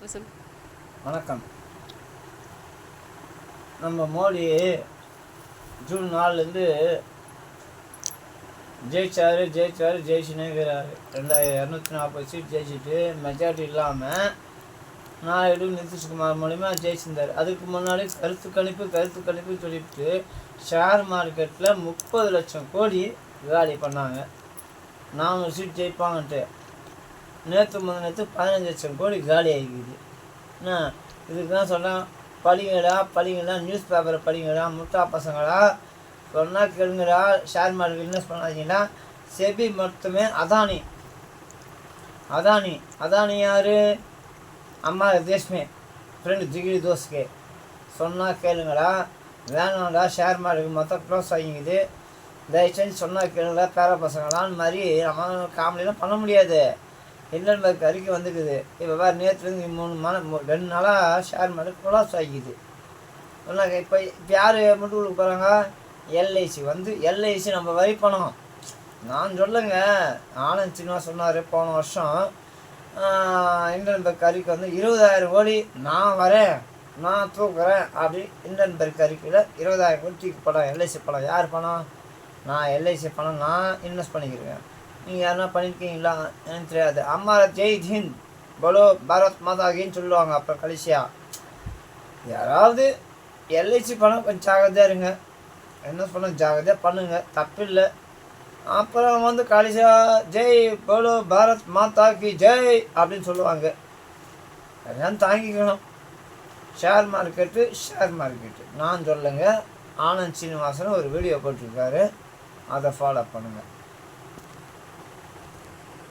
வணக்கம். நம்ம Modi June 4லேருந்து ஜெயிச்சுனேங்கிறாரு. 2240 seat ஜெயிச்சுட்டு மெஜாரிட்டி இல்லாமல் நாயுடு நிதிஷ்குமார் மூலிமா ஜெயிச்சிருந்தார். அதுக்கு முன்னாடி கருத்து கணிப்பு சொல்லிவிட்டு ஷேர் மார்க்கெட்டில் 30 லட்சம் கோடி காலி பண்ணாங்க. 400 சீட் ஜெயிப்பாங்கன்ட்டு நேற்று 15 லட்சம் கோடி காலி ஆகிக்குது. இதுக்கு தான் சொன்னேன், படிங்களா நியூஸ் பேப்பரை படிங்களா, முட்டா பசங்களா, சொன்னால் கேளுங்கடா. ஷேர் மார்க்கெட் இன்வெஸ்ட் பண்ணாதீங்கன்னா. செபி மொத்தமே அதானி யார்? அம்மா தேஷ்மே ஃப்ரெண்டு ஜிகிரி தோஸ்கே. சொன்னால் கேளுங்கடா. வேணாம்டா, ஷேர் மார்க்கெட் மொத்தம் க்ளோஸ் ஆகிக்குது. தயவுசெஞ்சு சொன்னால் கேளுங்கடா பேர பசங்களான்னு மாதிரி நம்ம காமெடியெலாம் பண்ண முடியாது. இண்டன்பர்க் அறிக்கை வந்துக்குது. இப்போ வேறு நேற்றுலேருந்து 2 நாளாக ஷேர் மார்க்கெட் கொலாப்ஸ் ஆகிக்குது. சொன்னாங்க. இப்போ யார் மட்டும் கொடுக்க போகிறாங்க? எல்ஐசி நம்ம வரி பணம். நான் சொல்லுங்க, ஆனந்த் சின்மா சொன்னார் போன வருஷம் இண்டன்பர்க் அறிக்கை வந்து 20,000 கோடி நான் வரேன், நான் தூக்குறேன் அப்படி. இண்டன்பர்க் அறிக்கையில் 20,000 கோடி தூக்கி படம். எல்ஐசி பணம் யார் பணம்? நான் எல்ஐசி பணம் நான் இன்வெஸ்ட் பண்ணிக்கிறேன். நீங்கள் யாருன்னா பண்ணியிருக்கீங்களா? எனக்கு தெரியாது. அம்மா ஜெய் ஹிந்த் போலோ பாரத் மாதாகின்னு சொல்லுவாங்க. அப்புறம் கடைசியாக யாராவது எல்ஐசி பணம் கொஞ்சம் ஜாகிரதையாக இருங்க, என்ன பண்ண ஜாகிரதையாக பண்ணுங்க, தப்பில்லை. அப்புறம் வந்து கடைசியாக ஜெய் போலோ பாரத் மாதாகி ஜெய் அப்படின்னு சொல்லுவாங்க. அதெல்லாம் தாங்கிக்கணும். ஷேர் மார்க்கெட்டு நான் சொல்லுங்க. ஆனந்த் சீனிவாசன் ஒரு வீடியோ போட்டிருக்காரு, அதை ஃபாலோ பண்ணுங்கள்.